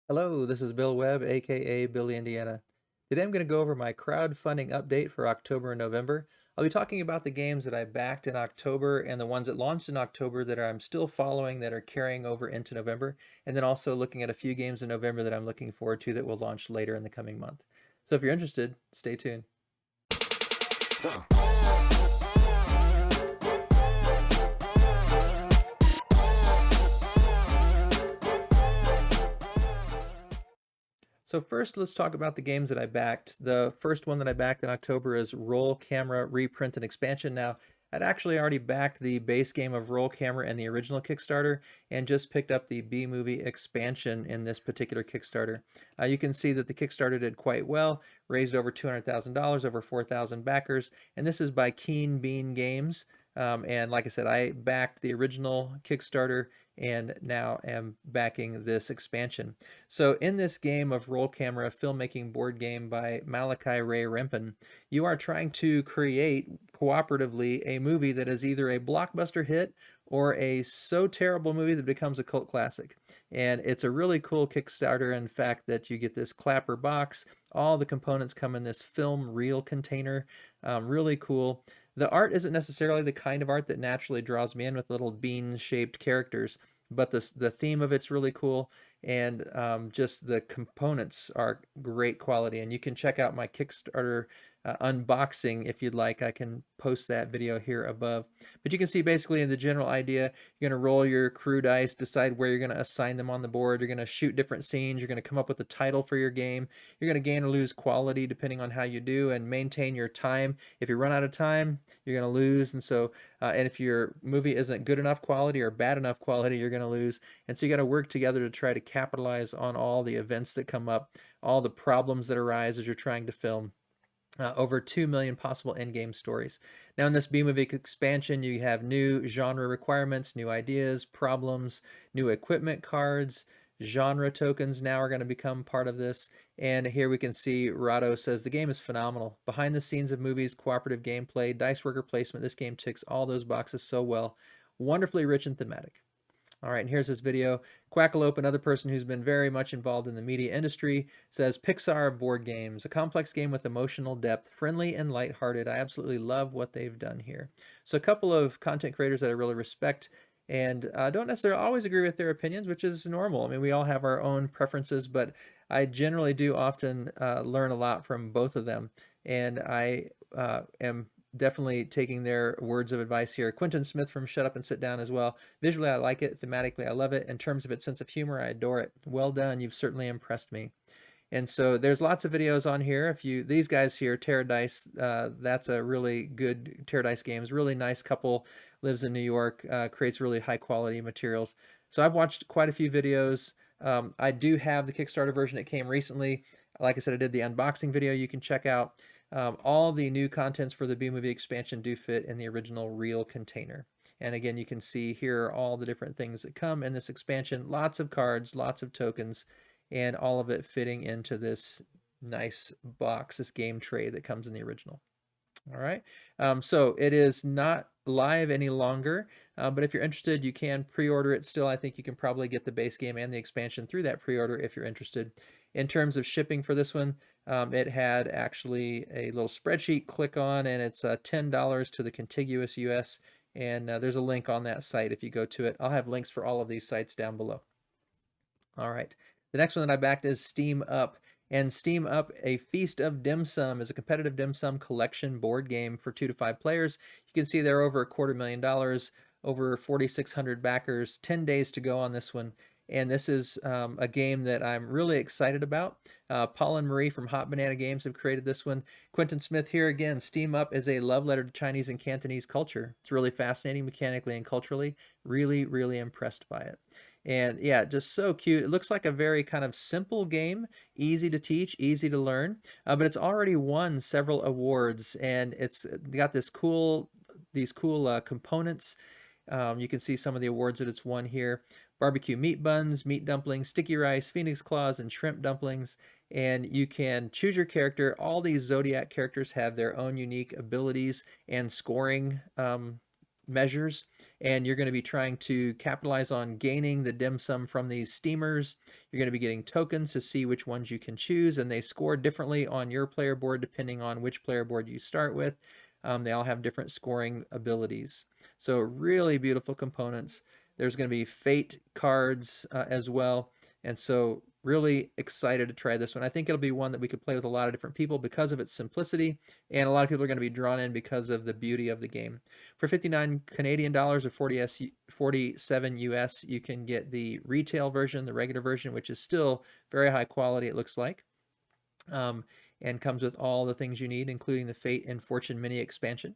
Hello, this is Bill Webb, aka Billy Indiana. Today I'm going to go over my crowdfunding update for October and November. I'll be talking about the games that I backed in October and the ones that launched in October that I'm still following that are carrying over into November, and then also looking at a few games in November that I'm looking forward to that will launch later in the coming month. So if you're interested, stay tuned. So first, let's talk about the games that I backed. The first one that I backed in October is Roll Camera Reprint and Expansion. Now, I'd actually already backed the base game of Roll Camera and the original Kickstarter, and just picked up the B-Movie expansion in this particular Kickstarter. You can see that the Kickstarter did quite well, raised over $200,000, over 4,000 backers, and this is by Keen Bean Games. And like I said, I backed the original Kickstarter and now am backing this expansion. So in this game of roll camera filmmaking board game by Malachi Ray Rempen, you are trying to create cooperatively a movie that is either a blockbuster hit or a so terrible movie that becomes a cult classic. And it's a really cool Kickstarter, in fact, that you get this clapper box. All the components come in this film reel container. Really cool. The art isn't necessarily the kind of art that naturally draws me in with little bean-shaped characters, but the theme of it's really cool, and just the components are great quality. And you can check out my Kickstarter unboxing if you'd like. I can post that video here above. But you can see basically in the general idea, you're going to roll your crew dice, decide where you're going to assign them on the board. You're going to shoot different scenes. You're going to come up with a title for your game. You're going to gain or lose quality depending on how you do, and maintain your time. If you run out of time, you're going to lose. And so, and if your movie isn't good enough quality or bad enough quality, you're going to lose. And so you got to work together to try to capitalize on all the events that come up, all the problems that arise as you're trying to film. Over 2 million possible in-game stories. Now in this B-Movie expansion, you have new genre requirements, new ideas, problems, new equipment cards, genre tokens now are going to become part of this. And here we can see Rado says the game is phenomenal. Behind the scenes of movies, cooperative gameplay, dice worker placement, this game ticks all those boxes so well. Wonderfully rich and thematic. All right, and here's this video. Quackalope, another person who's been very much involved in the media industry, says Pixar board games, a complex game with emotional depth, friendly and lighthearted. I absolutely love what they've done here. So a couple of content creators that I really respect, and don't necessarily always agree with their opinions, which is normal. I mean, we all have our own preferences, but I generally do often learn a lot from both of them, and I am definitely taking their words of advice here. Quentin Smith from Shut Up and Sit Down as well. Visually, I like it. Thematically, I love it. In terms of its sense of humor, I adore it. Well done. You've certainly impressed me. And so there's lots of videos on here. If you, these guys here, Terradice, that's a really good Terradice Games. Really nice couple, lives in New York, creates really high quality materials. So I've watched quite a few videos. I do have the Kickstarter version that came recently. Like I said, I did the unboxing video you can check out. All the new contents for the B-Movie expansion do fit in the original reel container. And again, you can see here are all the different things that come in this expansion. Lots of cards, lots of tokens, and all of it fitting into this nice box, this game tray that comes in the original. All right, so it is not live any longer, but if you're interested, you can pre-order it still. I think you can probably get the base game and the expansion through that pre-order if you're interested. In terms of shipping for this one, it had actually a little spreadsheet, click on, and it's $10 to the contiguous US, and there's a link on that site if you go to it. I'll have links for all of these sites down below. All right, the next one that I backed is Steam Up. And Steam Up, A Feast of Dim Sum, is a competitive dim sum collection board game for 2 to 5 players. You can see they're over $250,000, over 4,600 backers, 10 days to go on this one. And this is a game that I'm really excited about. Paul and Marie from Hot Banana Games have created this one. Quentin Smith here again. Steam Up is a love letter to Chinese and Cantonese culture. It's really fascinating mechanically and culturally. Really, really impressed by it. And yeah, just so cute. It looks like a very kind of simple game, easy to teach, easy to learn, but it's already won several awards, and it's got these cool components. You can see some of the awards that it's won here. Barbecue meat buns, meat dumplings, sticky rice, phoenix claws, and shrimp dumplings. And you can choose your character. All these Zodiac characters have their own unique abilities and scoring measures, and you're going to be trying to capitalize on gaining the dim sum from these steamers. You're going to be getting tokens to see which ones you can choose, and they score differently on your player board depending on which player board you start with. They all have different scoring abilities. So really beautiful components. There's going to be fate cards as well. And so really excited to try this one. I think it'll be one that we could play with a lot of different people because of its simplicity, and a lot of people are going to be drawn in because of the beauty of the game. For 59 Canadian dollars or 47 US, you can get the retail version, the regular version, which is still very high quality, it looks like, and comes with all the things you need, including the Fate and Fortune mini expansion.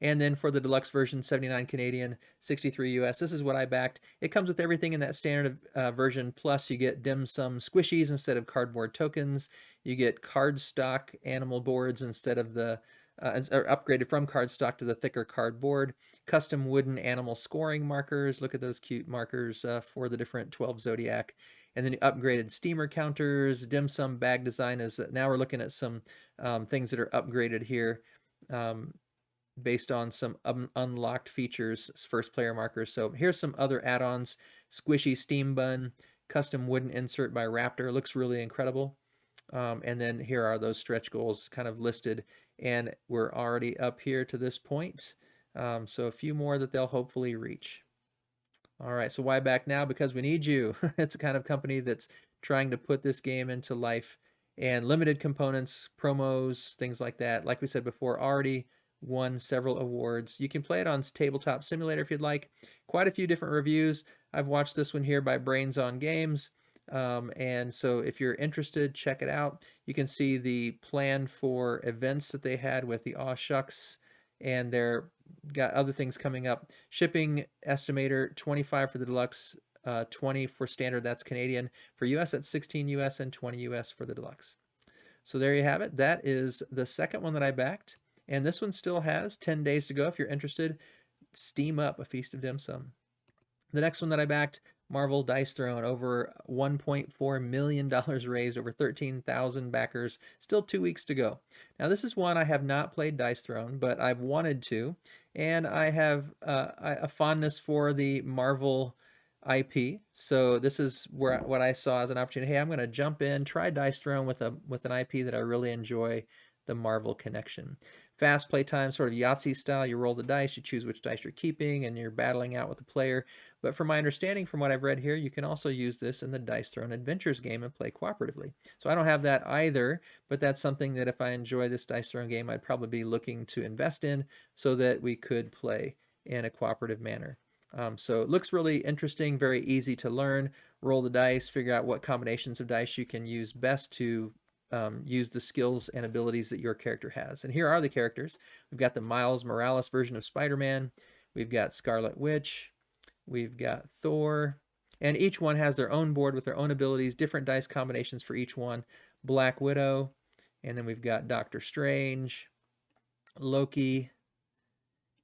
And then for the deluxe version, 79 Canadian, 63 US. This is what I backed. It comes with everything in that standard version, plus you get dim sum squishies instead of cardboard tokens. You get cardstock animal boards instead of the, or upgraded from cardstock to the thicker cardboard. Custom wooden animal scoring markers. Look at those cute markers for the different 12 Zodiac. And then upgraded steamer counters. Dim sum bag design is, now we're looking at some things that are upgraded here. Based on some unlocked features, first player markers. So here's some other add-ons. Squishy steam bun, custom wooden insert by Raptor. Looks really incredible. And then here are those stretch goals kind of listed. And we're already up here to this point. So a few more that they'll hopefully reach. All right, so why back now? Because we need you. It's a kind of company that's trying to put this game into life. And limited components, promos, things like that. Like we said before, already won several awards. You can play it on Tabletop Simulator if you'd like. Quite a few different reviews. I've watched this one here by Brains on Games. And so if you're interested, check it out. You can see the plan for events that they had with the Aw Shucks, and they're got other things coming up. Shipping estimator, 25 for the deluxe, 20 for standard, that's Canadian. For US, that's 16 US and 20 US for the deluxe. So there you have it. That is the second one that I backed. And this one still has 10 days to go. If you're interested, steam up A Feast of Dim Sum. The next one that I backed, Marvel Dice Throne, over $1.4 million raised, over 13,000 backers, still 2 weeks to go. Now this is one I have not played Dice Throne, but I've wanted to, and I have a fondness for the Marvel IP. So this is where what I saw as an opportunity. Hey, I'm going to jump in, try Dice Throne with an IP that I really enjoy, the Marvel connection. Fast play time, sort of Yahtzee style. You roll the dice, you choose which dice you're keeping, and you're battling out with the player. But from my understanding, from what I've read here, you can also use this in the Dice Throne Adventures game and play cooperatively. So I don't have that either, but that's something that if I enjoy this Dice Throne game, I'd probably be looking to invest in so that we could play in a cooperative manner. So it looks really interesting, very easy to learn. Roll the dice, figure out what combinations of dice you can use best to use the skills and abilities that your character has. And here are the characters. We've got the Miles Morales version of Spider-Man. We've got Scarlet Witch. We've got Thor. And each one has their own board with their own abilities, different dice combinations for each one. Black Widow. And then we've got Doctor Strange, Loki,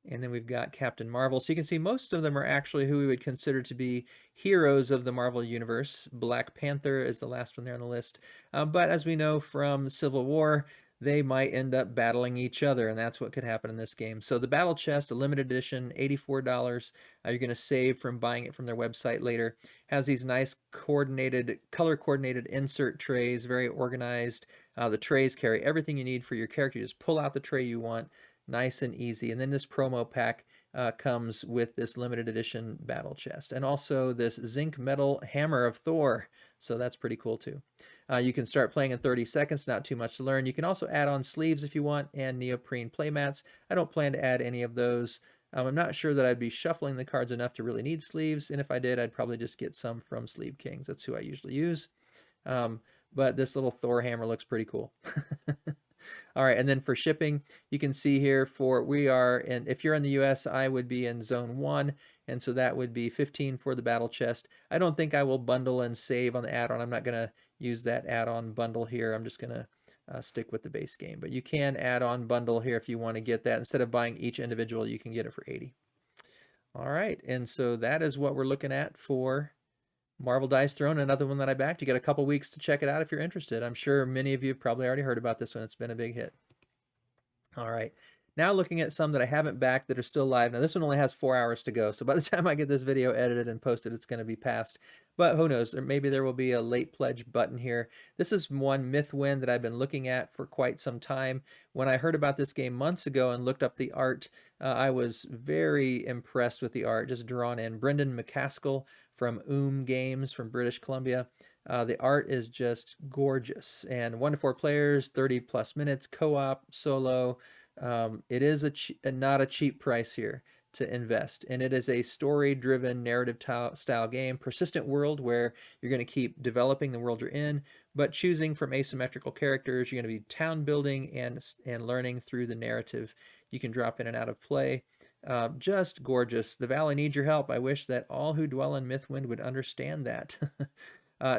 and then we've got Captain Marvel. So you can see most of them are actually who we would consider to be heroes of the Marvel Universe. Black Panther is the last one there on the list. But as we know from Civil War, they might end up battling each other, and that's what could happen in this game. So the Battle Chest, a limited edition, $84. You're going to save from buying it from their website later. Has these nice coordinated, color-coordinated insert trays, very organized. The trays carry everything you need for your character. You just pull out the tray you want. Nice and easy. And then this promo pack comes with this limited edition battle chest and also this zinc metal hammer of Thor. So that's pretty cool too. You can start playing in 30 seconds, not too much to learn. You can also add on sleeves if you want and neoprene playmats. I don't plan to add any of those. I'm not sure that I'd be shuffling the cards enough to really need sleeves. And if I did, I'd probably just get some from Sleeve Kings. That's who I usually use. But this little Thor hammer looks pretty cool. All right, and then for shipping, you can see here we are in, if you're in the US, I would be in zone 1, and so that would be 15 for the battle chest. I don't think I will bundle and save on the add-on. I'm not going to use that add-on bundle here. I'm just going to stick with the base game. But you can add on bundle here if you want to get that. Instead of buying each individual, you can get it for 80. All right, and so that is what we're looking at for Marvel Dice Throne, another one that I backed. You got a couple weeks to check it out if you're interested. I'm sure many of you probably already heard about this one. It's been a big hit. All right. Now looking at some that I haven't backed that are still live. Now this one only has 4 hours to go, so by the time I get this video edited and posted, it's going to be past. But who knows? Maybe there will be a late pledge button here. This is one Mythwind that I've been looking at for quite some time. When I heard about this game months ago and looked up the art, I was very impressed with the art, just drawn in. Brendan McCaskill from Games from British Columbia. The art is just gorgeous, and 1 to 4 players, 30 plus minutes, co-op, solo. It is not a cheap price here to invest, and it is a story-driven narrative style game, persistent world where you're going to keep developing the world you're in, but choosing from asymmetrical characters. You're going to be town building and learning through the narrative. You can drop in and out of play. Just gorgeous. The Valley needs your help. I wish that all who dwell in Mythwind would understand that.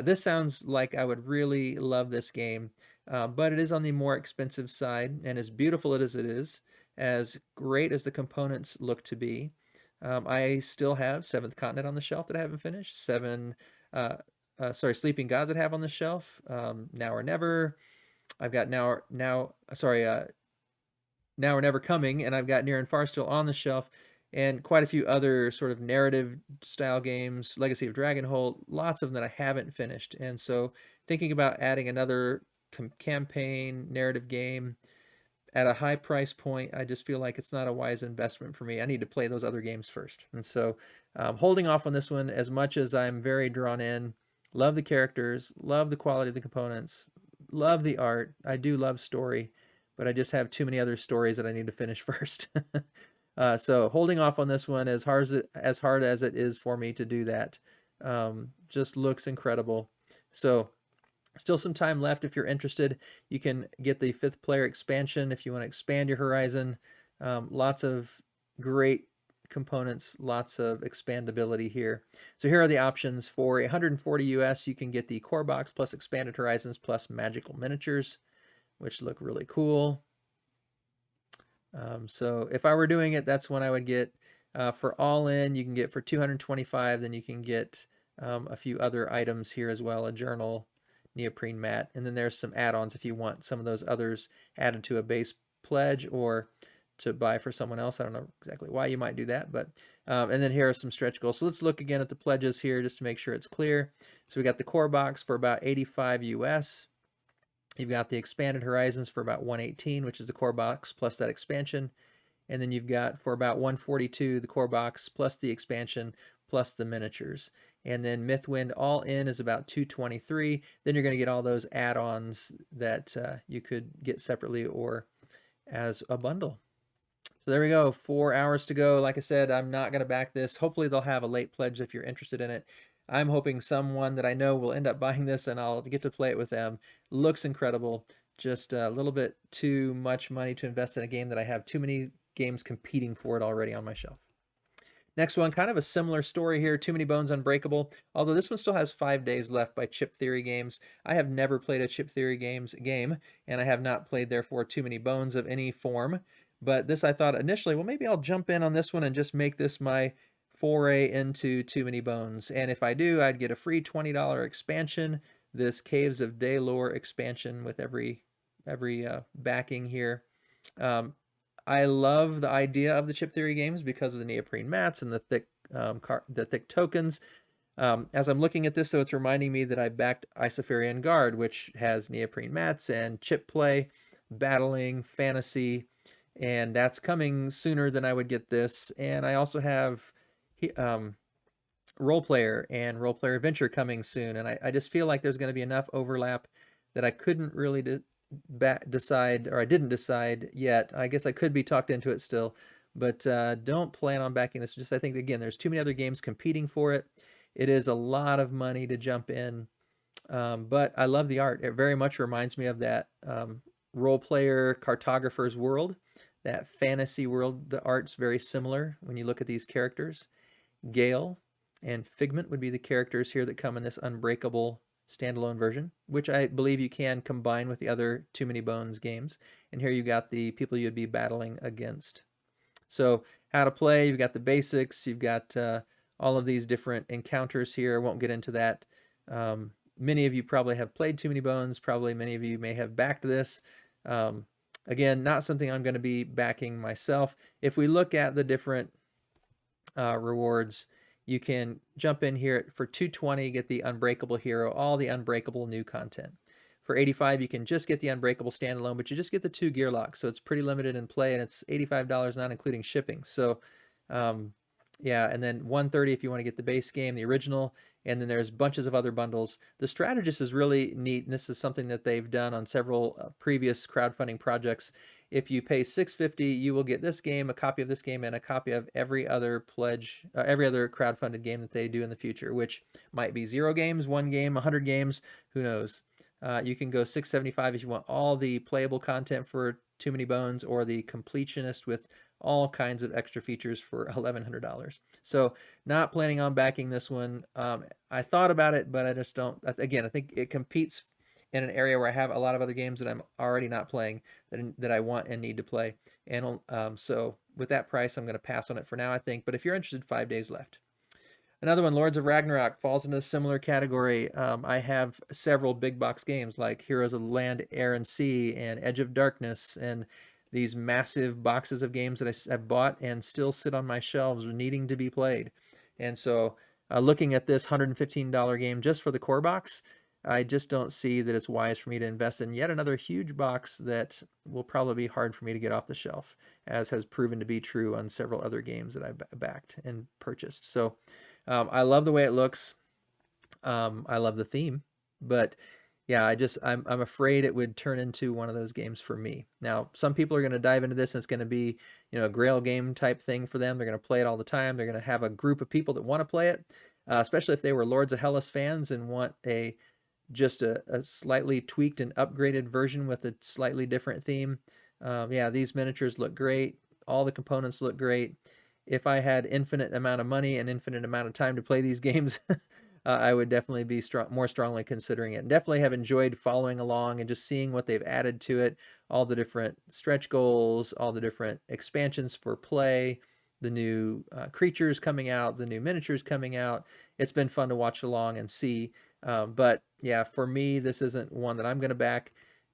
This sounds like I would really love this game, but it is on the more expensive side, and as beautiful as it is, as great as the components look to be, I still have Seventh Continent on the shelf that I haven't finished, Sleeping Gods that I have on the shelf, Now or Never. I've got Now or Never Coming, and I've got Near and Far still on the shelf, and quite a few other sort of narrative style games, Legacy of Dragonhold, lots of them that I haven't finished. And so thinking about adding another campaign narrative game at a high price point, I just feel like it's not a wise investment for me. I need to play those other games first. And so holding off on this one, as much as I'm very drawn in, love the characters, love the quality of the components, love the art. I do love story, but I just have too many other stories that I need to finish first. So holding off on this one, as hard as it is for me to do that, just looks incredible. So still some time left. If you're interested, you can get the 5th player expansion if you want to expand your horizon. Lots of great components, lots of expandability here. So here are the options. For 140 US, you can get the core box plus expanded horizons plus magical miniatures, which look really cool. So if I were doing it, that's when I would get. For all in, you can get for 225, then you can get a few other items here as well, a journal, neoprene mat, and then there's some add-ons if you want some of those others added to a base pledge or to buy for someone else. I don't know exactly why you might do that, but and then here are some stretch goals. So let's look again at the pledges here just to make sure it's clear. So we got the core box for about 85 US. You've got the expanded horizons for about 118, which is the core box plus that expansion. And then you've got for about 142 the core box plus the expansion plus the miniatures. And then Mythwind all in is about 223. Then you're going to get all those add-ons that you could get separately or as a bundle. So there we go, 4 hours to go. Like I said, I'm not going to back this. Hopefully they'll have a late pledge if you're interested in it. I'm hoping someone that I know will end up buying this and I'll get to play it with them. Looks incredible. Just a little bit too much money to invest in a game that I have too many games competing for it already on my shelf. Next one, kind of a similar story here, Too Many Bones Unbreakable, although this one still has 5 days left by Chip Theory Games. I have never played a Chip Theory Games game, and I have not played, therefore, Too Many Bones of any form. But this, I thought initially, well, maybe I'll jump in on this one and just make this my foray into Too Many Bones. And if I do, I'd get a free $20 expansion, this Caves of Daylore expansion with every backing here. I love the idea of the Chip Theory games because of the neoprene mats and the thick tokens. As I'm looking at this, though, it's reminding me that I backed Isofarian Guard, which has neoprene mats and chip play, battling, fantasy, and that's coming sooner than I would get this. And I also have Role Player and Role Player Adventure coming soon, and I just feel like there's going to be enough overlap that I couldn't really decide, or I didn't decide yet. I guess I could be talked into it still, but don't plan on backing this. Just I think, again, there's too many other games competing for it. It is a lot of money to jump in, but I love the art. It very much reminds me of that role player cartographer's world, that fantasy world. The art's very similar when you look at these characters. Gale and Figment would be the characters here that come in this Unbreakable standalone version, which I believe you can combine with the other Too Many Bones games. And here you got the people you'd be battling against. So how to play, you've got the basics, you've got all of these different encounters here. I won't get into that. Many of you probably have played Too Many Bones. Probably many of you may have backed this. Again, not something I'm going to be backing myself. If we look at the different rewards, you can jump in here for 220, get the Unbreakable hero, all the Unbreakable new content. For 85, you can just get the Unbreakable standalone, but you just get the 2 gear locks, so it's pretty limited in play, and it's $85 not including shipping. So yeah, and then 130 if you want to get the base game, the original, and then there's bunches of other bundles. The Strategist is really neat, and this is something that they've done on several previous crowdfunding projects. If you pay $6.50, you will get this game, a copy of this game, and a copy of every other every other crowdfunded game that they do in the future, which might be 0 games, 1 game, 100 games, who knows. You can go $6.75 if you want all the playable content for Too Many Bones, or the Completionist with all kinds of extra features for $1,100. So not planning on backing this one. I thought about it, but I just don't. Again, I think it competes in an area where I have a lot of other games that I'm already not playing that I want and need to play. And so with that price, I'm going to pass on it for now, I think. But if you're interested, 5 days left. Another one, Lords of Ragnarok, falls into a similar category. I have several big box games like Heroes of Land, Air, and Sea, and Edge of Darkness, and these massive boxes of games that I've bought and still sit on my shelves needing to be played. And so looking at this $115 game just for the core box, I just don't see that it's wise for me to invest in yet another huge box that will probably be hard for me to get off the shelf, as has proven to be true on several other games that I've backed and purchased. So I love the way it looks. I love the theme, but yeah, I'm afraid it would turn into one of those games for me. Now, some people are going to dive into this and it's going to be, a grail game type thing for them. They're going to play it all the time. They're going to have a group of people that want to play it, especially if they were Lords of Hellas fans and want just a slightly tweaked and upgraded version with a slightly different theme. Yeah, these miniatures look great. All the components look great. If I had infinite amount of money and infinite amount of time to play these games, I would definitely be more strongly considering it. And definitely have enjoyed following along and just seeing what they've added to it, all the different stretch goals, all the different expansions for play, the new creatures coming out, the new miniatures coming out. It's been fun to watch along and see. But yeah, for me, this isn't one that I'm going to back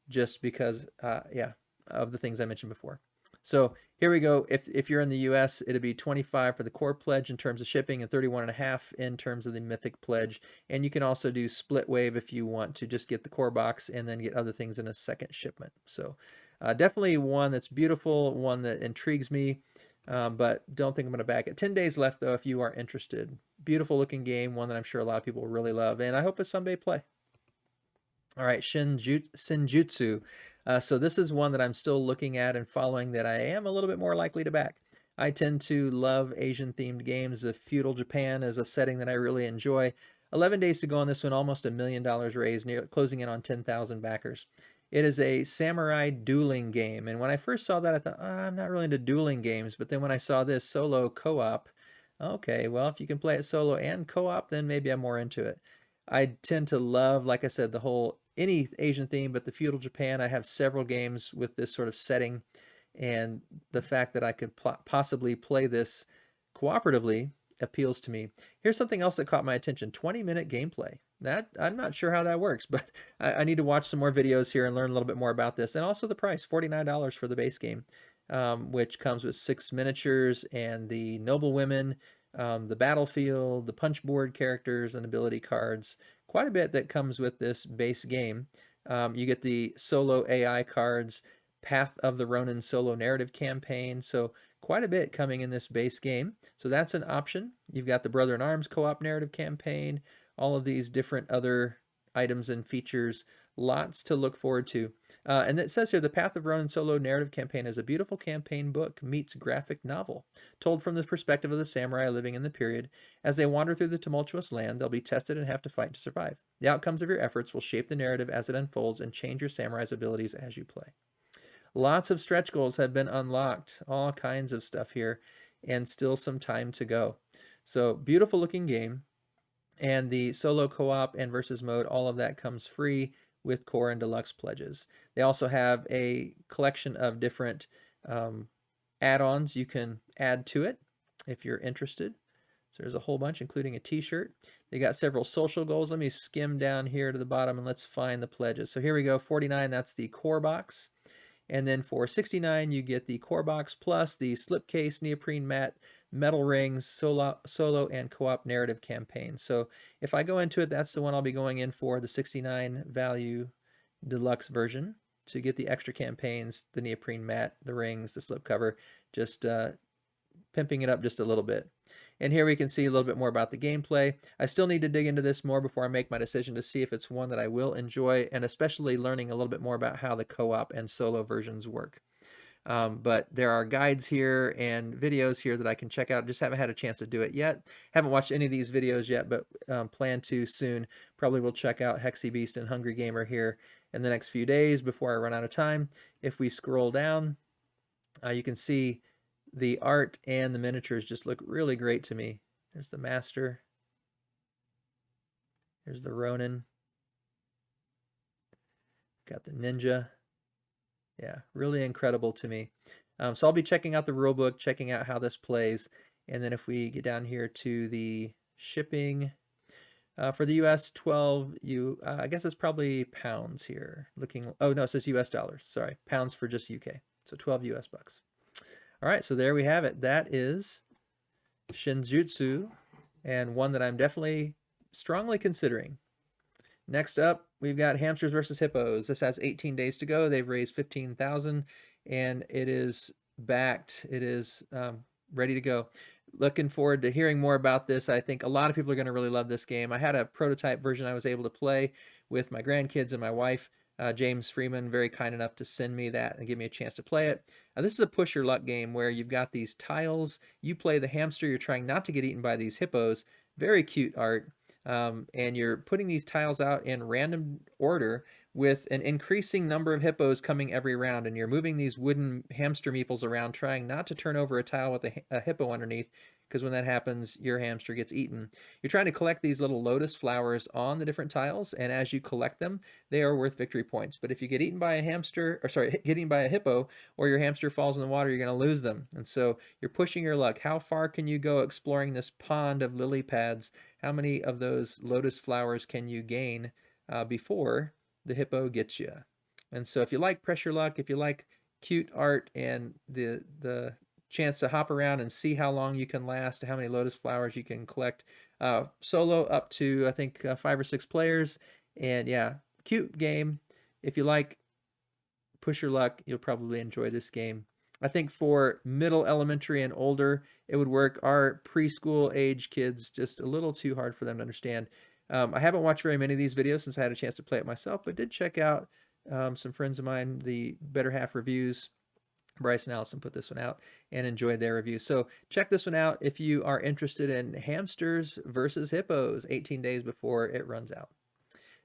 just because, yeah, of the things I mentioned before. So here we go. If you're in the US, it'd be 25 for the core pledge in terms of shipping and 31.5 in terms of the mythic pledge. And you can also do split wave if you want to just get the core box and then get other things in a second shipment. So definitely one that's beautiful, one that intrigues me, but don't think I'm going to back it. 10 days left though if you are interested. Beautiful looking game, one that I'm sure a lot of people will really love, and I hope to someday play. All right, Senjutsu. So this is one that I'm still looking at and following that I am a little bit more likely to back. I tend to love Asian-themed games. The feudal Japan is a setting that I really enjoy. 11 days to go on this one, almost $1 million raised, closing in on 10,000 backers. It is a samurai dueling game, and when I first saw that, I thought, I'm not really into dueling games, but then when I saw this solo co-op, okay, well, if you can play it solo and co-op, then maybe I'm more into it. I tend to love, like I said, the whole any Asian theme, but the feudal Japan. I have several games with this sort of setting, and the fact that I could possibly play this cooperatively appeals to me. Here's something else that caught my attention: 20-minute gameplay. That I'm not sure how that works, but I need to watch some more videos here and learn a little bit more about this. And also the price, $49 for the base game, which comes with 6 miniatures and the noble women, the battlefield, the punch board characters, and ability cards. Quite a bit that comes with this base game. You get the solo AI cards, Path of the Ronin solo narrative campaign. So quite a bit coming in this base game. So that's an option. You've got the Brother in Arms co-op narrative campaign, all of these different other items and features. Lots to look forward to. And it says here, the Path of Ronin solo narrative campaign is a beautiful campaign book meets graphic novel, told from the perspective of the samurai living in the period. As they wander through the tumultuous land, they'll be tested and have to fight to survive. The outcomes of your efforts will shape the narrative as it unfolds and change your samurai's abilities as you play. Lots of stretch goals have been unlocked, all kinds of stuff here, and still some time to go. So beautiful looking game, and the solo co-op and versus mode, all of that comes free with core and deluxe pledges. They also have a collection of different add-ons you can add to it if you're interested. So there's a whole bunch, including a t-shirt. They got several social goals. Let me skim down here to the bottom and let's find the pledges. So here we go, 49, that's the core box. And then for $69, you get the core box plus the slipcase, neoprene mat, metal rings, solo and co-op narrative campaign. So if I go into it, that's the one I'll be going in for, the 69 value deluxe version, to get the extra campaigns, the neoprene mat, the rings, the slipcover, just pimping it up just a little bit. And here we can see a little bit more about the gameplay. I still need to dig into this more before I make my decision to see if it's one that I will enjoy, and especially learning a little bit more about how the co-op and solo versions work. But there are guides here and videos here that I can check out. Just haven't had a chance to do it yet. Haven't watched any of these videos yet, but plan to soon. Probably will check out Hexy Beast and Hungry Gamer here in the next few days before I run out of time. If we scroll down, you can see the art and the miniatures just look really great to me. There's the Master. Here's the Ronin. Got the Ninja. Yeah, really incredible to me. So I'll be checking out the rulebook, checking out how this plays. And then if we get down here to the shipping, for the US, 12, I guess it's probably pounds here. Oh no, it says US dollars. Sorry, pounds for just UK. So 12 US bucks. All right, so there we have it. That is Senjutsu, and one that I'm definitely strongly considering. Next up, we've got Hamsters versus Hippos. This has 18 days to go. They've raised 15,000, and it is backed. It is ready to go. Looking forward to hearing more about this. I think a lot of people are going to really love this game. I had a prototype version I was able to play with my grandkids and my wife. James Freeman, very kind enough to send me that and give me a chance to play it. This is a push your luck game where you've got these tiles. You play the hamster. You're trying not to get eaten by these hippos. Very cute art. And you're putting these tiles out in random order with an increasing number of hippos coming every round, and you're moving these wooden hamster meeples around, trying not to turn over a tile with a hippo underneath, because when that happens, your hamster gets eaten. You're trying to collect these little lotus flowers on the different tiles, and as you collect them, they are worth victory points. But if you get eaten by a getting by a hippo, or your hamster falls in the water, you're going to lose them. And so you're pushing your luck. How far can you go exploring this pond of lily pads? How many of those lotus flowers can you gain before the hippo gets you? And so if you like pressure luck, if you like cute art and the chance to hop around and see how long you can last, how many lotus flowers you can collect, solo up to I think 5 or 6 players, and yeah, cute game. If you like push your luck, you'll probably enjoy this game. I think for middle elementary and older, it would work. Our preschool age kids, just a little too hard for them to understand. I haven't watched very many of these videos since I had a chance to play it myself, but did check out some friends of mine, the Better Half Reviews. Bryce and Allison put this one out and enjoyed their review. So check this one out if you are interested in Hamsters versus Hippos, 18 days before it runs out.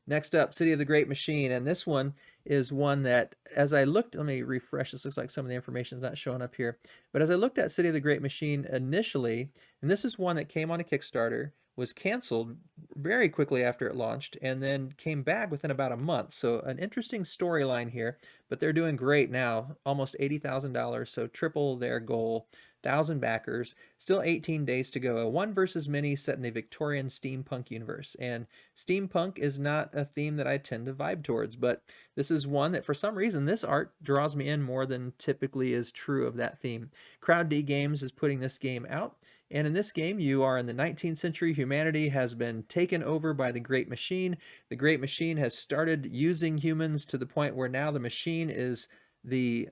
Next up, City of the Great Machine, and this one is one that, as I looked, let me refresh, this looks like some of the information is not showing up here, but as I looked at City of the Great Machine initially, and this is one that came on a Kickstarter, was canceled very quickly after it launched, and then came back within about a month. So an interesting storyline here, but they're doing great now, almost $80,000, so triple their goal. 1,000 backers, still 18 days to go. A one versus many set in the Victorian steampunk universe. And steampunk is not a theme that I tend to vibe towards, but this is one that for some reason this art draws me in more than typically is true of that theme. Crowd Games is putting this game out. And in this game, you are in the 19th century. Humanity has been taken over by the Great Machine. The Great Machine has started using humans to the point where now the machine is the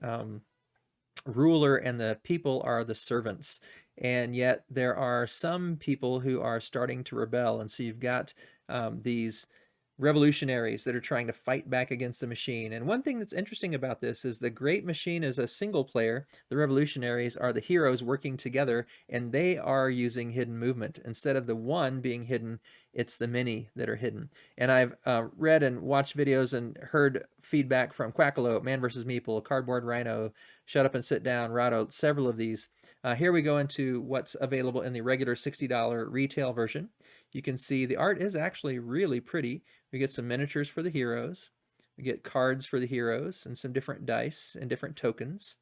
ruler and the people are the servants. And yet there are some people who are starting to rebel. And so you've got these revolutionaries that are trying to fight back against the machine. And one thing that's interesting about this is the Great Machine is a single player. The revolutionaries are the heroes working together, and they are using hidden movement. Instead of the one being hidden, it's the many that are hidden. And I've read and watched videos and heard feedback from Quackalope, Man vs. Meeple, Cardboard Rhino, Shut Up and Sit Down, Rado, several of these. Here we go into what's available in the regular $60 retail version. You can see the art is actually really pretty. We get some miniatures for the heroes. We get cards for the heroes and some different dice and different tokens.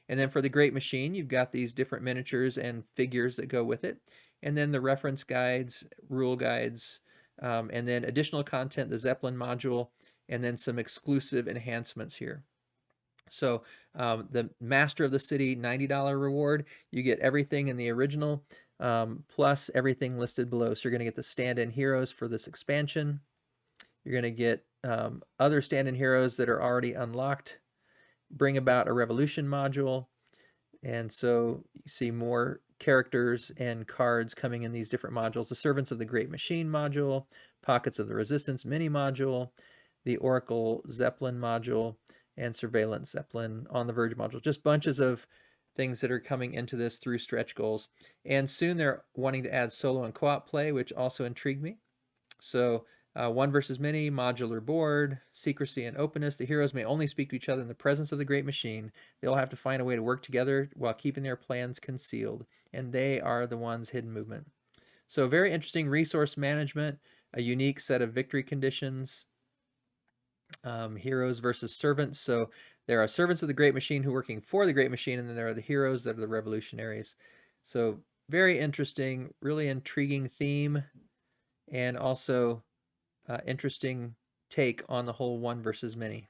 And then for the Great Machine, you've got these different miniatures and figures that go with it. And then the reference guides, rule guides, and then additional content, the Zeppelin module, and then some exclusive enhancements here. So the Master of the City $90 reward, you get everything in the original, plus everything listed below. So you're going to get the stand-in heroes for this expansion. You're going to get other stand-in heroes that are already unlocked. Bring about a revolution module. And so you see more characters and cards coming in these different modules. The Servants of the Great Machine module, Pockets of the Resistance mini module, the Oracle Zeppelin module, and Surveillance Zeppelin on the Verge module. Just bunches of things that are coming into this through stretch goals. And soon they're wanting to add solo and co-op play, which also intrigued me. So one versus many, modular board, secrecy and openness. The heroes may only speak to each other in the presence of the great machine. They'll have to find a way to work together while keeping their plans concealed. And they are the ones hidden movement. So very interesting resource management, a unique set of victory conditions. Heroes versus servants. So there are servants of the great machine who are working for the great machine, and then there are the heroes that are the revolutionaries. So very interesting, really intriguing theme, and also interesting take on the whole one versus many.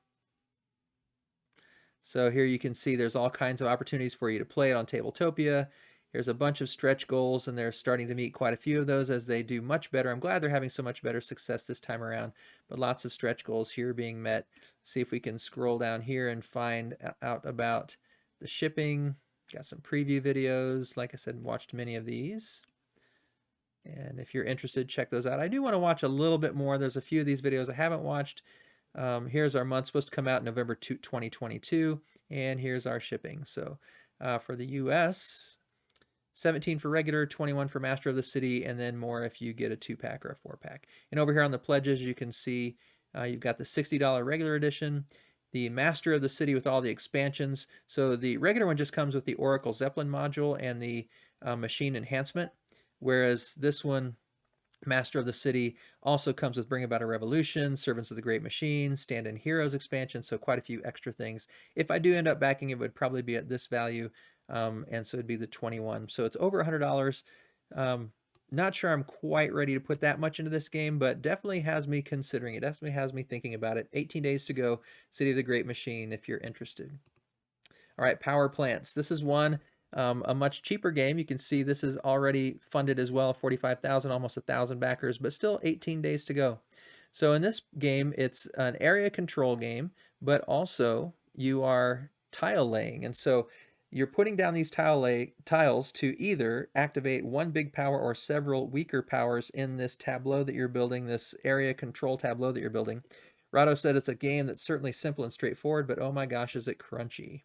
So here you can see there's all kinds of opportunities for you to play it on Tabletopia. Here's a bunch of stretch goals, and they're starting to meet quite a few of those as they do much better. I'm glad they're having so much better success this time around, but lots of stretch goals here being met. See if we can scroll down here and find out about the shipping. Got some preview videos. Like I said, watched many of these. And if you're interested, check those out. I do want to watch a little bit more. There's a few of these videos I haven't watched. Here's our month, supposed to come out November 2022, and here's our shipping. So for the US, 17 for regular, 21 for Master of the City, and then more if you get a 2-pack or a 4-pack. And over here on the pledges, you can see you've got the $60 regular edition, the Master of the City with all the expansions. So the regular one just comes with the Oracle Zeppelin module and the machine enhancement, whereas this one, Master of the City, also comes with Bring About a Revolution, Servants of the Great Machine, Stand-in Heroes expansion, so quite a few extra things. If I do end up backing it, would probably be at this value, and so it'd be the 21. So it's over $100. Not sure I'm quite ready to put that much into this game, but definitely has me considering it. Definitely has me thinking about it. 18 days to go, City of the Great Machine, if you're interested. All right, Power Plants. This is one, a much cheaper game. You can see this is already funded as well, 45,000, almost 1,000 backers, but still 18 days to go. So in this game, it's an area control game, but also you are tile laying. And so you're putting down these tiles to either activate one big power or several weaker powers in this tableau that you're building, this area control tableau that you're building. Rado said it's a game that's certainly simple and straightforward, but oh my gosh, is it crunchy.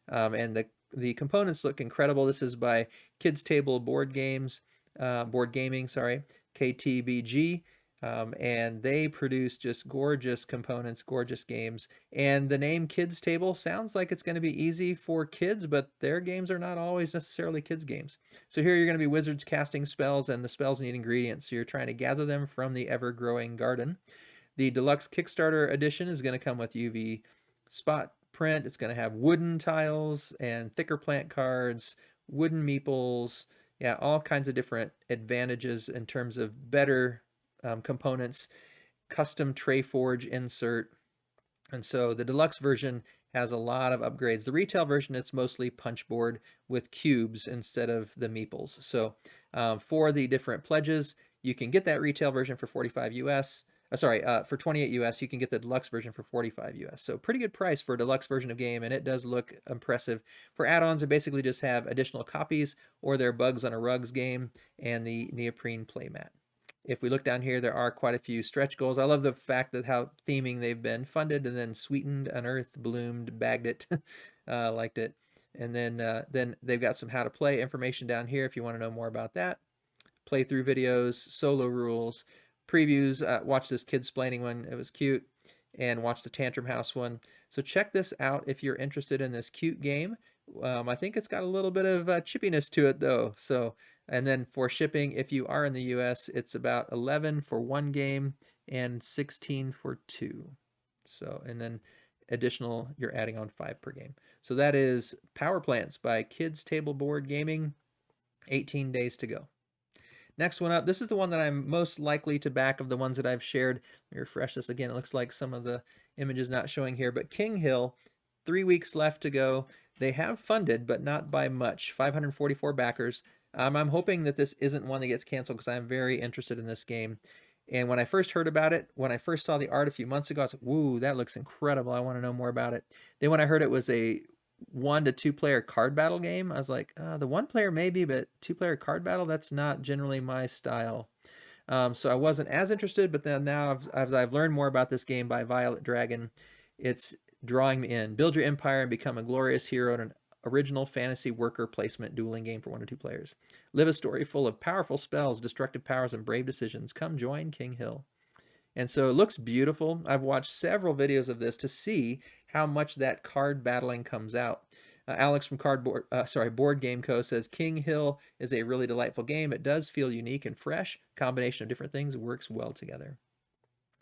And the components look incredible. This is by Kids Table Board Games, Board Gaming, sorry, KTBG. And they produce just gorgeous components, gorgeous games. And the name Kids Table sounds like it's going to be easy for kids, but their games are not always necessarily kids games. So here you're going to be wizards casting spells, and the spells need ingredients. So you're trying to gather them from the ever-growing garden. The deluxe Kickstarter edition is going to come with UV spot print. It's going to have wooden tiles and thicker plant cards, wooden meeples, yeah, all kinds of different advantages in terms of better components, custom tray forge insert. And so the deluxe version has a lot of upgrades. The retail version, it's mostly punchboard with cubes instead of the meeples. So for the different pledges, you can get that retail version for 45 US. For 28 US, you can get the deluxe version for 45 US. So pretty good price for a deluxe version of game, and it does look impressive. For add-ons, they basically just have additional copies or their Bugs on a Rugs game and the neoprene playmat. If we look down here, there are quite a few stretch goals. I love the fact that how theming they've been funded and then sweetened, unearthed, bloomed, bagged it, liked it. And then they've got some how to play information down here if you want to know more about that. Playthrough videos, solo rules, previews. Watch this Kidsplaining one, it was cute. And watch the Tantrum House one. So check this out if you're interested in this cute game. I think it's got a little bit of chippiness to it though. So, and then for shipping, if you are in the US, it's about 11 for one game and 16 for two. So, and then additional, you're adding on 5 per game. So that is Power Plants by Kids Table Board Gaming. 18 days to go. Next one up, this is the one that I'm most likely to back of the ones that I've shared. Let me refresh this again. It looks like some of the images not showing here, but Kinghill, 3 weeks left to go. They have funded, but not by much. 544 backers. I'm hoping that this isn't one that gets canceled because I'm very interested in this game. And when I first heard about it, when I first saw the art a few months ago, I was like, "Woo, that looks incredible! I want to know more about it." Then when I heard it was a 1 to 2 player card battle game, I was like, "The 1 player maybe, but 2 player card battle—that's not generally my style." So I wasn't as interested, but then now as I've learned more about this game by Violet Dragon, it's drawing me in. Build your empire and become a glorious hero in an original fantasy worker placement dueling game for 1 to 2 players. Live a story full of powerful spells, destructive powers, and brave decisions. Come join Kinghill. And so it looks beautiful. I've watched several videos of this to see how much that card battling comes out. Alex from Board Game Co. says Kinghill is a really delightful game. It does feel unique and fresh. Combination of different things works well together.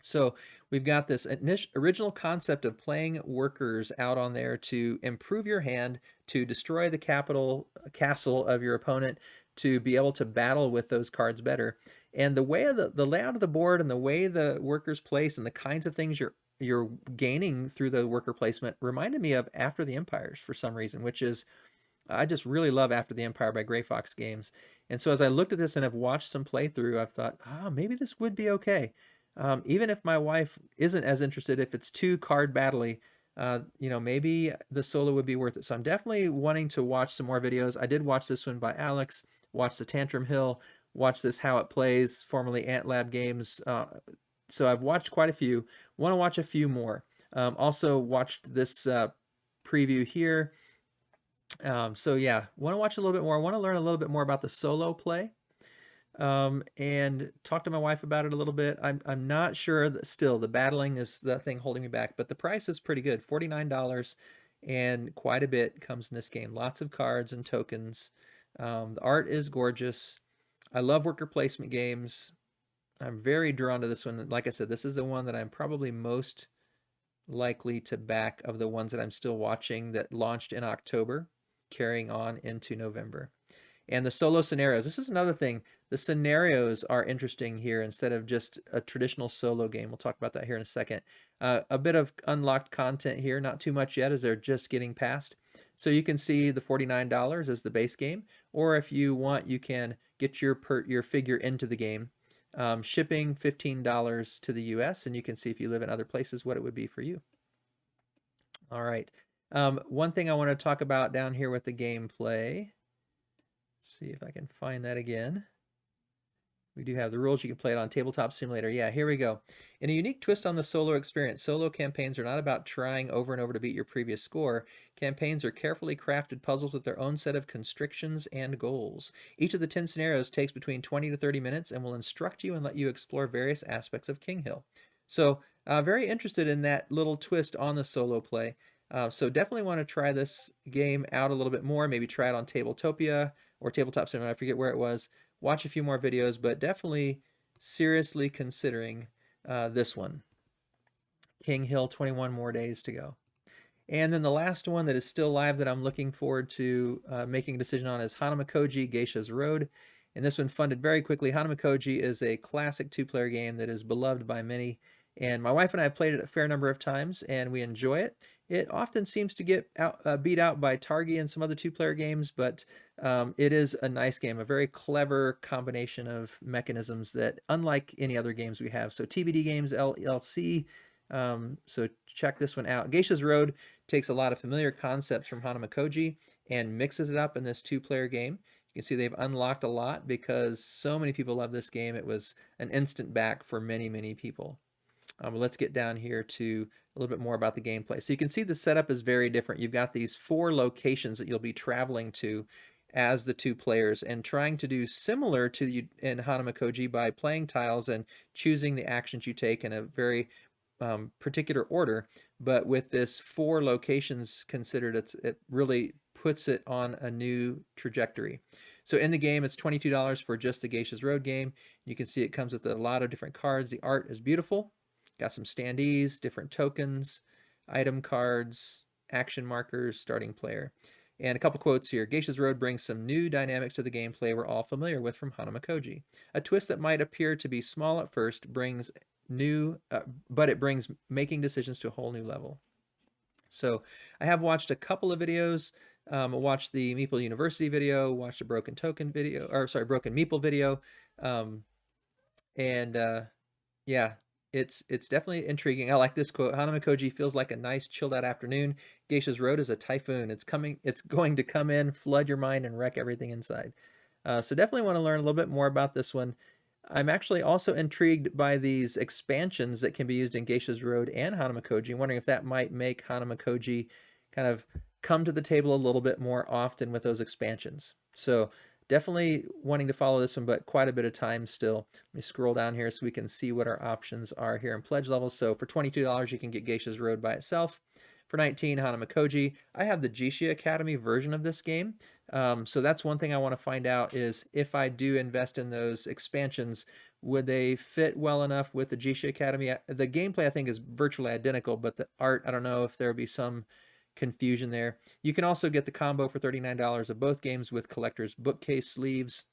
So we've got this original concept of playing workers out on there to improve your hand, to destroy the castle of your opponent, to be able to battle with those cards better. And the way of the layout of the board and the way the workers place and the kinds of things you're gaining through the worker placement reminded me of After the Empires for some reason, which is, I just really love After the Empire by Gray Fox Games. And so as I looked at this and have watched some playthrough, I've thought, maybe this would be okay. Even if my wife isn't as interested, if it's too card battley, maybe the solo would be worth it. So I'm definitely wanting to watch some more videos. I did watch this one by Alex, watch the Tantrum Hill, watch this How It Plays, formerly Ant Lab Games. So I've watched quite a few. Want to watch a few more. Also watched this preview here. So yeah, want to watch a little bit more. I want to learn a little bit more about the solo play. And talk to my wife about it a little bit. I'm not sure that still the battling is the thing holding me back, but the price is pretty good, $49, and quite a bit comes in this game. Lots of cards and tokens. The art is gorgeous. I love worker placement games. I'm very drawn to this one. Like I said, this is the one that I'm probably most likely to back of the ones that I'm still watching that launched in October, carrying on into November. And the solo scenarios, this is another thing. The scenarios are interesting here instead of just a traditional solo game. We'll talk about that here in a second. A bit of unlocked content here, not too much yet as they're just getting past. So you can see the $49 as the base game, or if you want, you can get your figure into the game. Shipping $15 to the US, and you can see if you live in other places what it would be for you. All right. One thing I want to talk about down here with the gameplay. See if I can find that again. We do have the rules. You can play it on Tabletop Simulator. Yeah, here we go. In a unique twist on the solo experience, solo campaigns are not about trying over and over to beat your previous score. Campaigns are carefully crafted puzzles with their own set of constrictions and goals. Each of the 10 scenarios takes between 20 to 30 minutes and will instruct you and let you explore various aspects of Kinghill. So very interested in that little twist on the solo play. So definitely want to try this game out a little bit more. Maybe try it on Tabletopia or Tabletop Simulator. I forget where it was. Watch a few more videos, but definitely seriously considering this one. Kinghill, 21 more days to go. And then the last one that is still live that I'm looking forward to making a decision on is Hanamikoji, Geisha's Road. And this one funded very quickly. Hanamikoji is a classic 2-player game that is beloved by many. And my wife and I have played it a fair number of times, and we enjoy it. It often seems to get beat out by Targi and some other 2-player games, but it is a nice game, a very clever combination of mechanisms that, unlike any other games we have. So TBD Games LLC, so check this one out. Geisha's Road takes a lot of familiar concepts from Hanamikoji and mixes it up in this 2-player game. You can see they've unlocked a lot because so many people love this game. It was an instant back for many, many people. Let's get down here to a little bit more about the gameplay. So you can see the setup is very different. You've got these 4 locations that you'll be traveling to as the 2 players and trying to do similar to you in Hanamikoji by playing tiles and choosing the actions you take in a very particular order. But with this 4 locations considered, it really puts it on a new trajectory. So in the game, it's $22 for just the Geisha's Road game. You can see it comes with a lot of different cards. The art is beautiful. Got some standees, different tokens, item cards, action markers, starting player. And a couple quotes here. Geisha's Road brings some new dynamics to the gameplay we're all familiar with from Hanamikoji. A twist that might appear to be small at first brings but it brings making decisions to a whole new level. So I have watched a couple of videos. I watched the Meeple University video, watched a Broken Token video, or sorry, Broken Meeple video. Um, and yeah, it's definitely intriguing. I like this quote. Hanamikoji feels like a nice chilled out afternoon. Geisha's road is a typhoon. It's going to come in, flood your mind, and wreck everything inside. So definitely want to learn a little bit more about this one. I'm actually also intrigued by these expansions that can be used in Geisha's Road and Hanamikoji. I'm wondering if that might make Hanamikoji kind of come to the table a little bit more often with those expansions. So definitely wanting to follow this one, but quite a bit of time still. Let me scroll down here so we can see what our options are here in pledge levels. So for $22, you can get Geisha's Road by itself. For 19, Hanamikoji. I have the Geisha Academy version of this game. So that's one thing I want to find out is if I do invest in those expansions, would they fit well enough with the Geisha Academy? The gameplay I think is virtually identical, but the art, I don't know if there would be some confusion there. You can also get the combo for $39 of both games with collector's bookcase sleeves.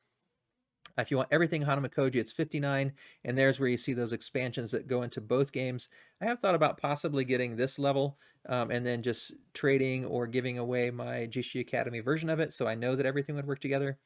If you want everything Hanamikoji, it's $59, and there's where you see those expansions that go into both games. I have thought about possibly getting this level and then just trading or giving away my Geisha Academy version of it, so I know that everything would work together.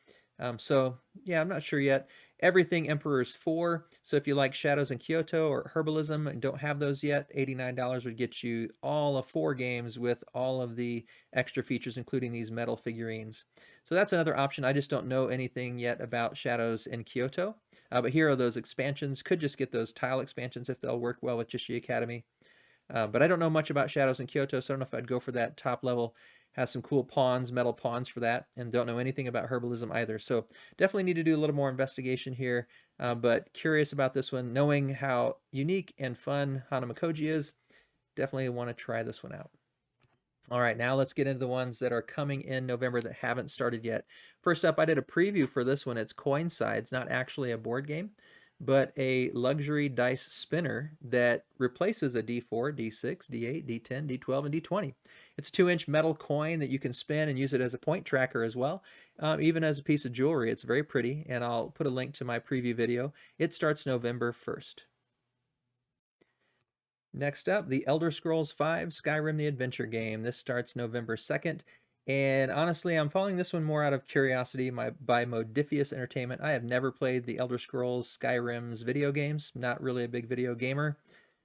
So yeah, I'm not sure yet. Everything Emperor's 4. So if you like Shadows in Kyoto or Herbalism and don't have those yet, $89 would get you all of 4 games with all of the extra features, including these metal figurines. So that's another option. I just don't know anything yet about Shadows in Kyoto. But here are those expansions. Could just get those tile expansions if they'll work well with Geisha Academy. But I don't know much about Shadows in Kyoto, so I don't know if I'd go for that top level. Has some cool pawns, metal pawns for that, and don't know anything about herbalism either. So definitely need to do a little more investigation here, but curious about this one. Knowing how unique and fun Hanamikoji is, definitely want to try this one out. All right, now let's get into the ones that are coming in November that haven't started yet. First up, I did a preview for this one. It's CoinSides, not actually a board game, but a luxury dice spinner that replaces a D4, D6, D8, D10, D12, and D20. It's a 2-inch metal coin that you can spin and use it as a point tracker as well, even as a piece of jewelry. It's very pretty, and I'll put a link to my preview video. It starts November 1st. Next up, The Elder Scrolls V Skyrim the Adventure Game. This starts November 2nd. And honestly, I'm following this one more out of curiosity by Modifius Entertainment. I have never played the Elder Scrolls Skyrim's video games. Not really a big video gamer.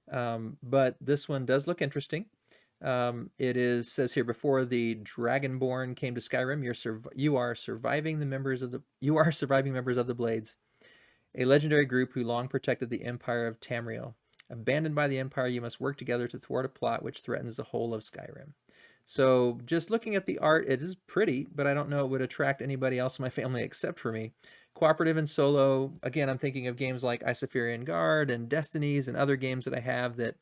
But this one does look interesting. Says here, before the Dragonborn came to Skyrim, you are surviving members of the Blades, a legendary group who long protected the Empire of Tamriel. Abandoned by the Empire, you must work together to thwart a plot which threatens the whole of Skyrim. So just looking at the art, it is pretty, but I don't know it would attract anybody else in my family except for me. Cooperative and solo, again, I'm thinking of games like Isafirian Guard and Destinies and other games that I have that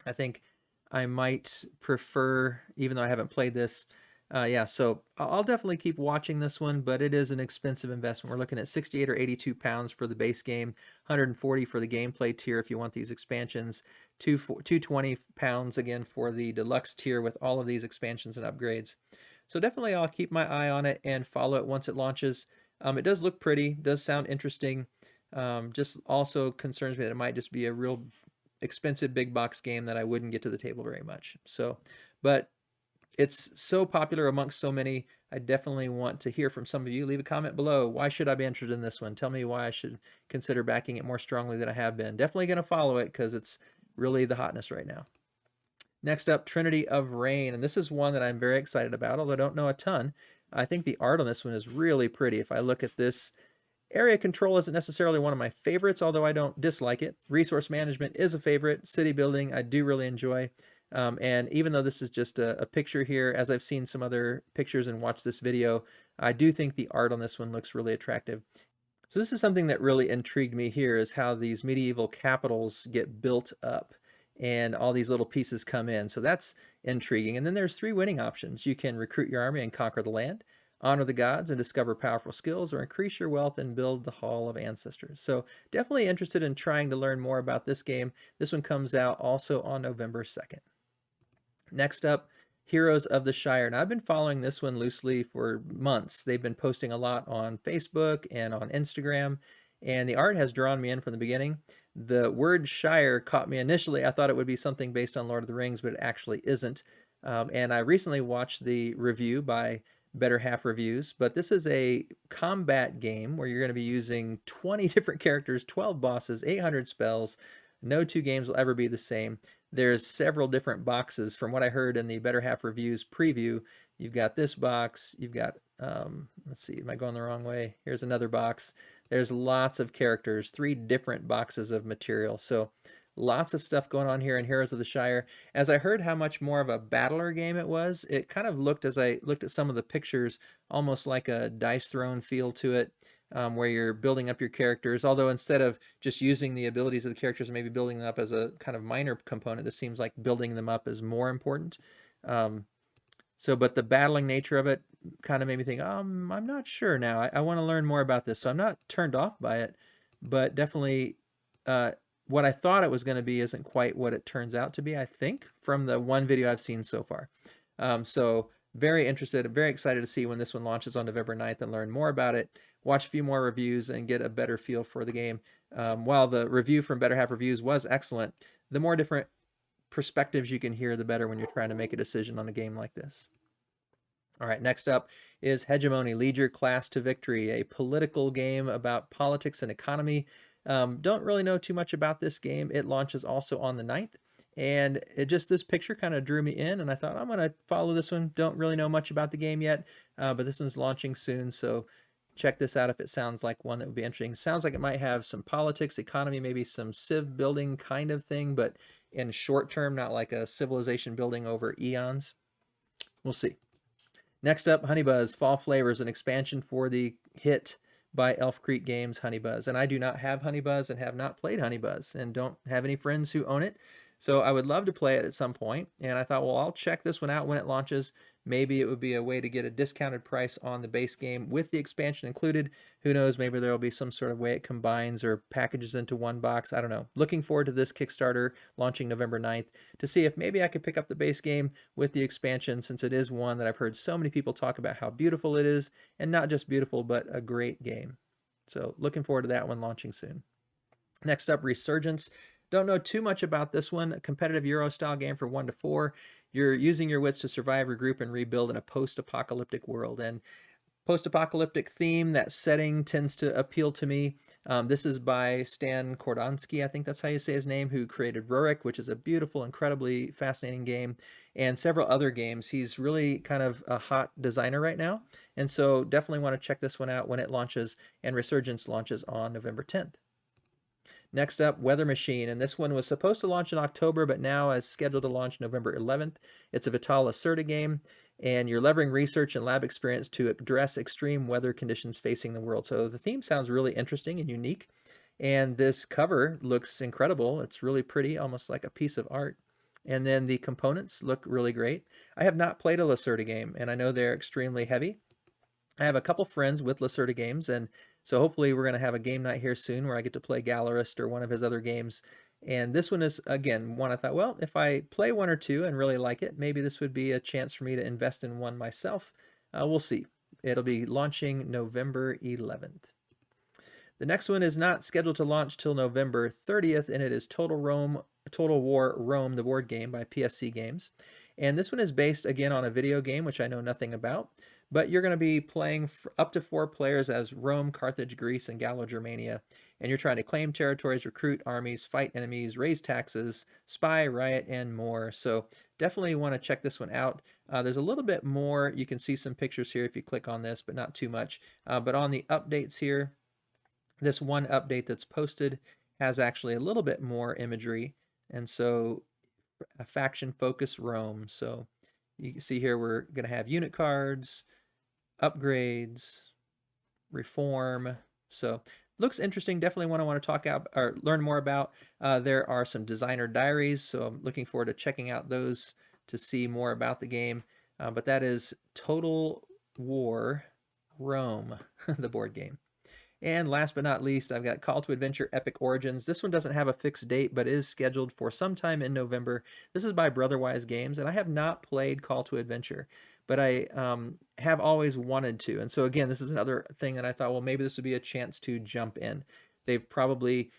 I think I might prefer, even though I haven't played this. Yeah, so I'll definitely keep watching this one, but it is an expensive investment. We're looking at 68 or 82 pounds for the base game, 140 for the gameplay tier if you want these expansions, 220 pounds again for the deluxe tier with all of these expansions and upgrades. So definitely I'll keep my eye on it and follow it once it launches. It does look pretty, does sound interesting. Just also concerns me that it might just be a real expensive big box game that I wouldn't get to the table very much. So, but it's so popular amongst so many. I definitely want to hear from some of you. Leave a comment below. Why should I be interested in this one? Tell me why I should consider backing it more strongly than I have been. Definitely going to follow it because it's really the hotness right now. Next up, Trinity of Reign. And this is one that I'm very excited about, although I don't know a ton. I think the art on this one is really pretty. If I look at this, area control isn't necessarily one of my favorites, although I don't dislike it. Resource management is a favorite. City building, I do really enjoy. And even though this is just a picture here, as I've seen some other pictures and watched this video, I do think the art on this one looks really attractive. So this is something that really intrigued me here, is how these medieval capitals get built up and all these little pieces come in. So that's intriguing. And then there's 3 winning options. You can recruit your army and conquer the land, honor the gods and discover powerful skills, or increase your wealth and build the Hall of Ancestors. So definitely interested in trying to learn more about this game. This one comes out also on November 2nd. Next up, Heroes of the Shire. Now, I've been following this one loosely for months. They've been posting a lot on Facebook and on Instagram, and the art has drawn me in from the beginning. The word Shire caught me initially. I thought it would be something based on Lord of the Rings, but it actually isn't. And I recently watched the review by Better Half Reviews, but this is a combat game where you're going to be using 20 different characters, 12 bosses, 800 spells. No two games will ever be the same. There's several different boxes. From what I heard in the Better Half Reviews preview, you've got this box, you've got, let's see, am I going the wrong way? Here's another box. There's lots of characters, 3 different boxes of material. So lots of stuff going on here in Heroes of the Shire. As I heard how much more of a battler game it was, it kind of looked, as I looked at some of the pictures, almost like a Dice Throne feel to it, where you're building up your characters. Although instead of just using the abilities of the characters and maybe building them up as a kind of minor component, this seems like building them up is more important. But the battling nature of it kind of made me think, I'm not sure now. I want to learn more about this. So I'm not turned off by it, but definitely what I thought it was going to be isn't quite what it turns out to be, I think, from the one video I've seen so far. So very interested, very excited to see when this one launches on November 9th and learn more about it, watch a few more reviews and get a better feel for the game. While the review from Better Half Reviews was excellent, the more different perspectives you can hear, the better when you're trying to make a decision on a game like this. All right, next up is Hegemony, Lead Your Class to Victory, a political game about politics and economy. Don't really know too much about this game. It launches also on the 9th, and this picture kind of drew me in, and I thought, I'm going to follow this one. Don't really know much about the game yet, but this one's launching soon, so check this out if it sounds like one that would be interesting. Sounds like it might have some politics, economy, maybe some civ building kind of thing, but in short term, not like a civilization building over eons. We'll see. Next up, Honeybuzz Fall Flavors, an expansion for the hit by Elf Creek Games Honeybuzz. And I do not have Honeybuzz and have not played Honeybuzz and don't have any friends who own it. So I would love to play it at some point. And I thought, well, I'll check this one out when it launches. Maybe it would be a way to get a discounted price on the base game with the expansion included. Who knows, maybe there will be some sort of way it combines or packages into one box. I don't know. Looking forward to this Kickstarter launching November 9th to see if maybe I could pick up the base game with the expansion, since it is one that I've heard so many people talk about how beautiful it is, and not just beautiful, but a great game. So looking forward to that one launching soon. Next up, Resurgence. Don't know too much about this one. A competitive Euro-style game for 1 to 4. You're using your wits to survive, regroup, and rebuild in a post-apocalyptic world. And post-apocalyptic theme, that setting tends to appeal to me. This is by Stan Kordonsky, I think that's how you say his name, who created Rurik, which is a beautiful, incredibly fascinating game, and several other games. He's really kind of a hot designer right now, and so definitely want to check this one out when it launches, and Resurgence launches on November 10th. Next up, Weather Machine, and this one was supposed to launch in October, but now is scheduled to launch November 11th. It's a Vital Lacerda game, and you're leveraging research and lab experience to address extreme weather conditions facing the world. So the theme sounds really interesting and unique, and this cover looks incredible. It's really pretty, almost like a piece of art. And then the components look really great. I have not played a Lacerda game, and I know they're extremely heavy. I have a couple friends with Lacerda games, and so hopefully we're going to have a game night here soon where I get to play Gallerist or one of his other games. And this one is, again, one I thought, well, if I play one or two and really like it, maybe this would be a chance for me to invest in one myself. We'll see. It'll be launching November 11th. The next one is not scheduled to launch till November 30th, and it is Total War Rome, the board game by PSC Games. And this one is based, again, on a video game, which I know nothing about. But you're going to be playing up to 4 players as Rome, Carthage, Greece, and Gallo Germania. And you're trying to claim territories, recruit armies, fight enemies, raise taxes, spy, riot, and more. So definitely want to check this one out. There's a little bit more. You can see some pictures here if you click on this, but not too much. But on the updates here, this one update that's posted has actually a little bit more imagery. And so a faction focus Rome. So you can see here we're going to have unit cards, upgrades, reform. So looks interesting. Definitely one I want to talk out or learn more about. There are some designer diaries, so I'm looking forward to checking out those to see more about the game. But that is Total War Rome, the board game. And last but not least, I've got Call to Adventure Epic Origins. This one doesn't have a fixed date, but is scheduled for sometime in November. This is by Brotherwise Games, and I have not played Call to Adventure, but I have always wanted to. And so again, this is another thing that I thought, well, maybe this would be a chance to jump in. They've probably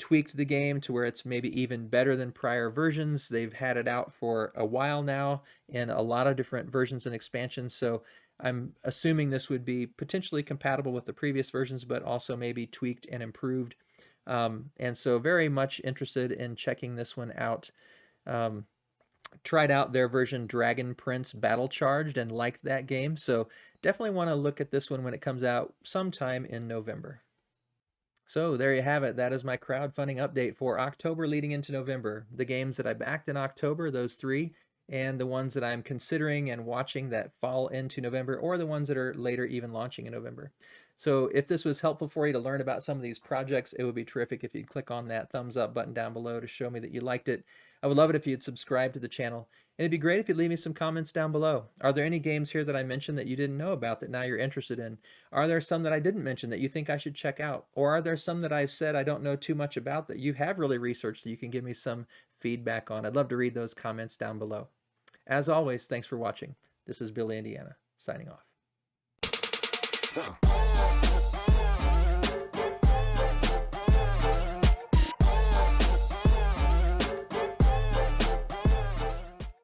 tweaked the game to where it's maybe even better than prior versions. They've had it out for a while now in a lot of different versions and expansions, so I'm assuming this would be potentially compatible with the previous versions, but also maybe tweaked and improved. And so very much interested in checking this one out. Tried out their version Dragon Prince Battle Charged and liked that game, so definitely want to look at this one when it comes out sometime in November. So there you have it. That is my crowdfunding update for October leading into November. The games that I backed in October, those three, and the ones that I'm considering and watching that fall into November, or the ones that are later even launching in November. So if this was helpful for you to learn about some of these projects, it would be terrific if you'd click on that thumbs up button down below to show me that you liked it. I would love it if you'd subscribe to the channel. And it'd be great if you'd leave me some comments down below. Are there any games here that I mentioned that you didn't know about that now you're interested in? Are there some that I didn't mention that you think I should check out? Or are there some that I've said I don't know too much about that you have really researched that you can give me some feedback on? I'd love to read those comments down below. As always, thanks for watching. This is Bill, Indiana, signing off.